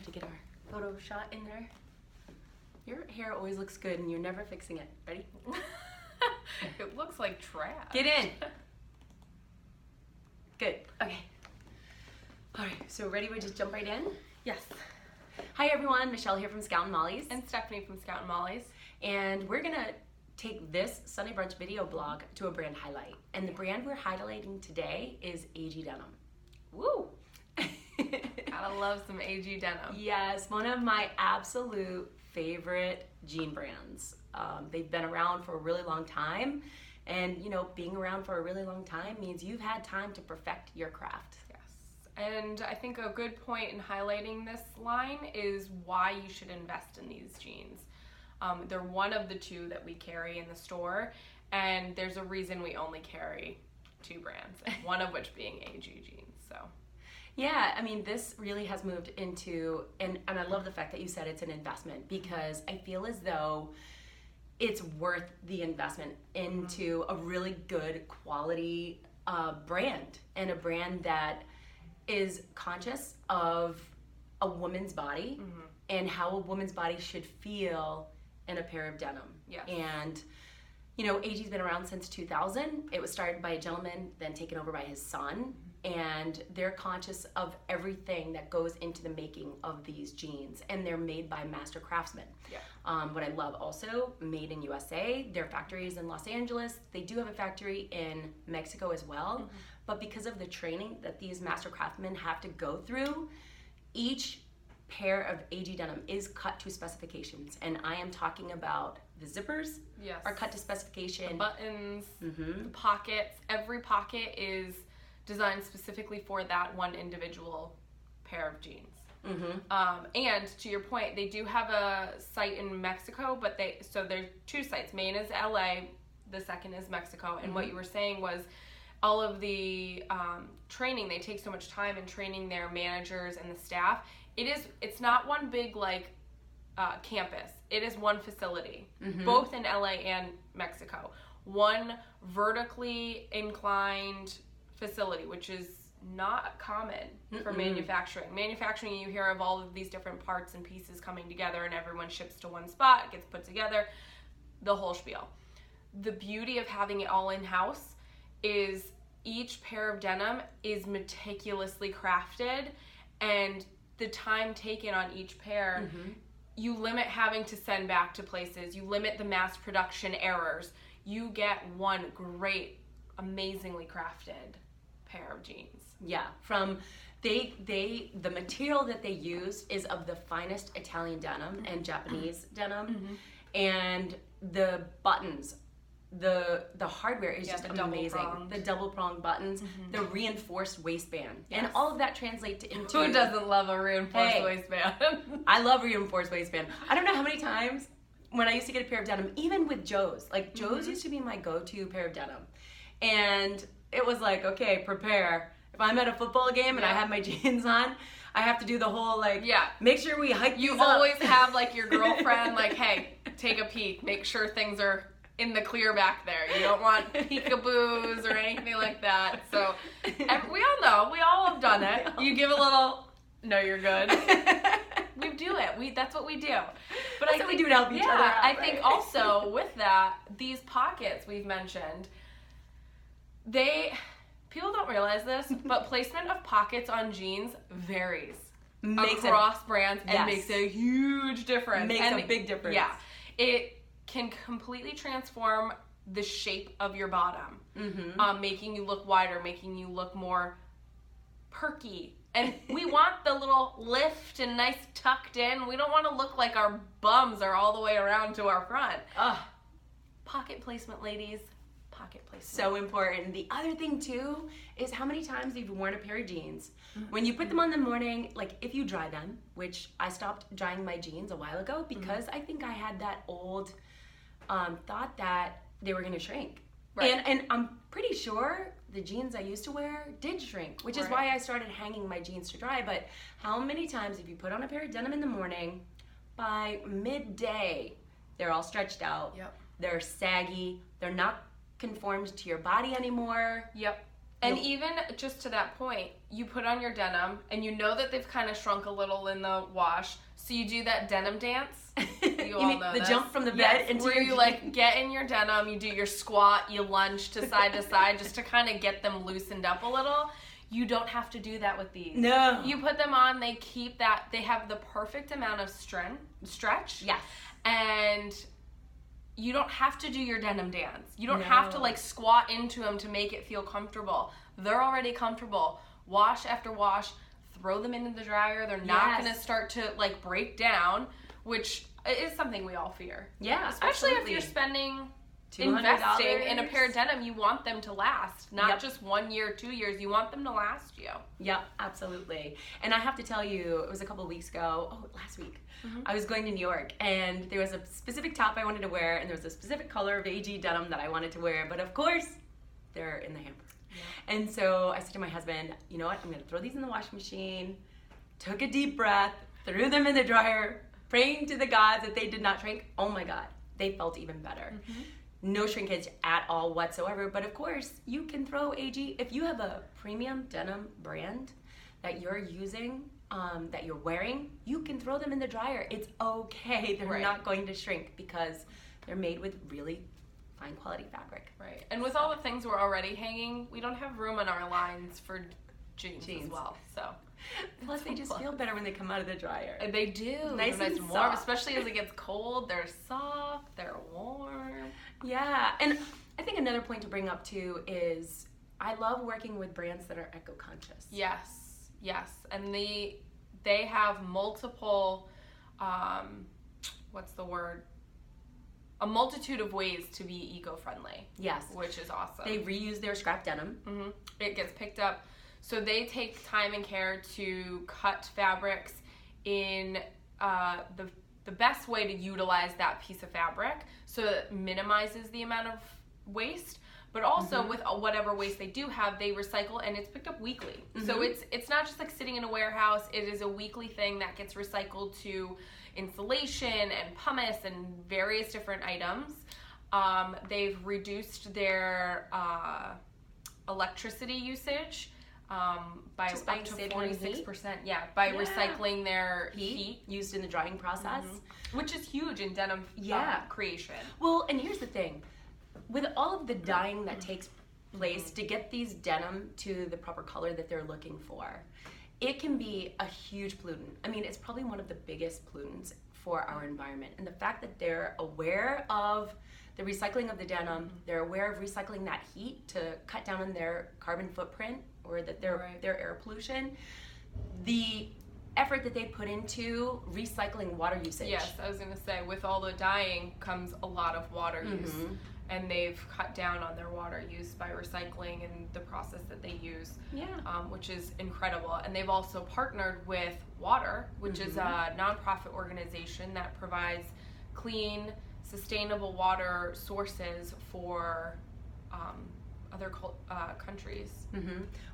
have to get our photo shot in there. Your hair always looks good and you're never fixing it. Ready? It looks like trash. Get in. Good. Okay. All right. So ready? We just jump right in? Yes. Hi everyone. Michelle here from Scout and Molly's. And Stephanie from Scout and Molly's. And we're going to take this Sunday Brunch video blog to a brand highlight. And the brand we're highlighting today is AG Denim. Woo! Gotta love some AG Denim. Yes, one of my absolute favorite jean brands. They've been around for a really long time. And, you know, being around for a really long time means you've had time to perfect your craft. Yes. And I think a good point in highlighting this line is why you should invest in these jeans. They're one of the two that we carry in the store, and there's a reason we only carry two brands, one of which being AG jeans. So, yeah, I mean, this really has moved into, and I love the fact that you said it's an investment, because I feel as though it's worth the investment into a really good quality brand, and a brand that is conscious of a woman's body and how a woman's body should feel in a pair of denim. Yes. And, you know, AG's been around since 2000. It was started by a gentleman, then taken over by his son. And they're conscious of everything that goes into the making of these jeans. And they're made by master craftsmen. Yeah. What I love also, made in USA. Their factory is in Los Angeles. They do have a factory in Mexico as well. But because of the training that these master craftsmen have to go through, each pair of AG denim is cut to specifications, and I am talking about the zippers are cut to specification, the buttons, the pockets. Every pocket is designed specifically for that one individual pair of jeans. And to your point, they do have a site in Mexico, but there's two sites. Main is LA, the second is Mexico. And what you were saying was all of the training, they take so much time in training their managers and the staff. It's not one big campus. It is one facility, both in LA and Mexico. One vertically inclined facility, which is not common for manufacturing. Manufacturing, you hear of all of these different parts and pieces coming together, and everyone ships to one spot, gets put together, the whole spiel. The beauty of having it all in-house is each pair of denim is meticulously crafted, and the time taken on each pair, you limit having to send back to places, you limit the mass production errors. You get one great, amazingly crafted pair of jeans. Yeah, from the material that they use is of the finest Italian denim and Japanese denim, and the buttons, the hardware is just amazing. The double prong buttons, the reinforced waistband, and all of that translates into, who doesn't love a reinforced waistband? I love reinforced waistband. I don't know how many times when I used to get a pair of denim, even with Joe's, Joe's used to be my go-to pair of denim, and it was like, okay, prepare. If I'm at a football game and I have my jeans on, I have to do the whole make sure we hike. You always have your girlfriend hey, take a peek, make sure things are in the clear back there. You don't want peekaboos or anything like that. So we all know, we all have done it. You give a little, no, you're good. We do it. That's what we do. But That's what we do to help each other out, I think also with that, these pockets we've mentioned, people don't realize this, but placement of pockets on jeans varies across brands and makes a huge difference. Makes a big difference. Yeah. It can completely transform the shape of your bottom, making you look wider, making you look more perky. And we want the little lift and nice tucked in. We don't want to look like our bums are all the way around to our front. Pocket placement, ladies. Pocket placement. So important. The other thing too is how many times you've worn a pair of jeans. When you put them on in the morning, if you dry them, which I stopped drying my jeans a while ago because I think I had that old thought that they were going to shrink. Right. And I'm pretty sure the jeans I used to wear did shrink, which is why I started hanging my jeans to dry. But how many times if you put on a pair of denim in the morning, by midday, they're all stretched out. Yep. They're saggy. They're not conformed to your body anymore. Yep. And even just to that point, you put on your denim and you know that they've kind of shrunk a little in the wash. So you do that denim dance. You all mean know the this. jump from the bed into where your you like get in your denim, you do your squat, you lunge to side just to kind of get them loosened up a little. You don't have to do that with these. No. You put them on, they keep that, they have the perfect amount of stretch. Yes. And you don't have to do your denim dance. You don't No. have to like squat into them to make it feel comfortable. They're already comfortable. Wash after wash, throw them into the dryer. They're not going to start to like break down, which is something we all fear. Yeah, especially absolutely. if you're spending $200. investing in a pair of denim, you want them to last, not Yep. just 1 year, 2 years. You want them to last you. Yep, absolutely. And I have to tell you, it was a couple of weeks ago, last week, I was going to New York, and there was a specific top I wanted to wear, and there was a specific color of AG denim that I wanted to wear, but of course, they're in the hamper. Yeah. And so I said to my husband, you know what, I'm going to throw these in the washing machine, took a deep breath, threw them in the dryer, praying to the gods that they did not shrink. Oh my God, they felt even better. No shrinkage at all whatsoever. But of course, you can throw AG, if you have a premium denim brand that you're using, that you're wearing, you can throw them in the dryer. It's okay. They're not going to shrink because they're made with really fine quality fabric. Right. And with all the things we're already hanging, we don't have room on our lines for jeans. As well. So plus they just feel better when they come out of the dryer. And they do. Nice they're and warm, soft. especially as it gets cold. They're soft, they're warm. Yeah. And I think another point to bring up too is I love working with brands that are eco-conscious. Yes. And they have multiple what's the word? A multitude of ways to be eco-friendly. Yes. Which is awesome. They reuse their scrap denim. It gets picked up. So they take time and care to cut fabrics in the best way to utilize that piece of fabric so it minimizes the amount of waste. But also with whatever waste they do have, they recycle, and it's picked up weekly. So it's not just like sitting in a warehouse. It is a weekly thing that gets recycled to insulation and pumice and various different items. They've reduced their electricity usage by Just by up to saving on 46%. Yeah, by recycling their heat used in the drying process, which is huge in denim creation. Well, and here's the thing. With all of the dyeing that takes place to get these denim to the proper color that they're looking for, it can be a huge pollutant. I mean, it's probably one of the biggest pollutants for our environment. And the fact that they're aware of the recycling of the denim, they're aware of recycling that heat to cut down on their carbon footprint or that their air pollution, the effort that they put into recycling water usage. Yes, I was going to say, with all the dyeing comes a lot of water use. And they've cut down on their water use by recycling and the process that they use, which is incredible. And they've also partnered with Water, which is a nonprofit organization that provides clean, sustainable water sources for other countries.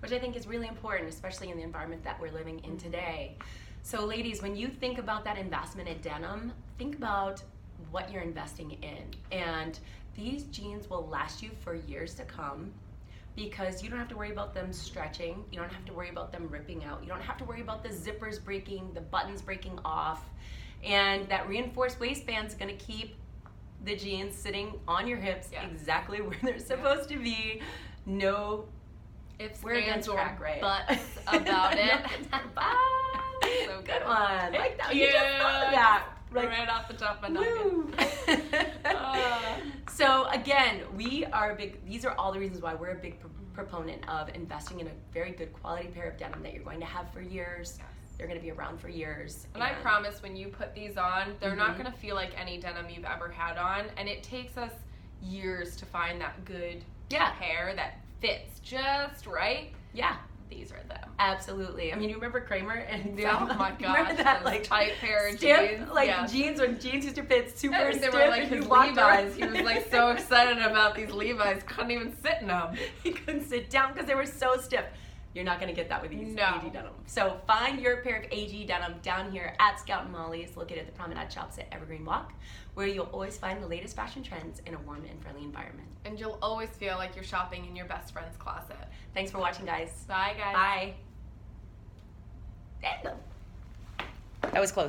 Which I think is really important, especially in the environment that we're living in today. So ladies, when you think about that investment in denim, think about what you're investing in. And these jeans will last you for years to come because you don't have to worry about them stretching. You don't have to worry about them ripping out. You don't have to worry about the zippers breaking, the buttons breaking off. And that reinforced waistband is going to keep the jeans sitting on your hips exactly where they're supposed to be. No ifs, ands, or buts about it. So good one. Like that. You just thought of that. Like, right off the top of my noggin. So again, these are all the reasons why we're a big proponent of investing in a very good quality pair of denim that you're going to have for years. They're going to be around for years. And I promise when you put these on, they're not going to feel like any denim you've ever had on. And it takes us years to find that good pair that fits just right. Yeah. These are them. Absolutely. I mean, you remember Kramer and oh my gosh, remember that like tight pair of stiff, jeans, like jeans when jeans used to fit super stiff. They were like and his you walked Levi's. around. He was like so excited about these Levi's, couldn't even sit in them. He couldn't sit down because they were so stiff. You're not going to get that with these No. AG denim. So find your pair of AG denim down here at Scout and Molly's, located at the Promenade Shops at Evergreen Walk, where you'll always find the latest fashion trends in a warm and friendly environment. And you'll always feel like you're shopping in your best friend's closet. Thanks for watching, guys. Bye, guys. Bye. That was close.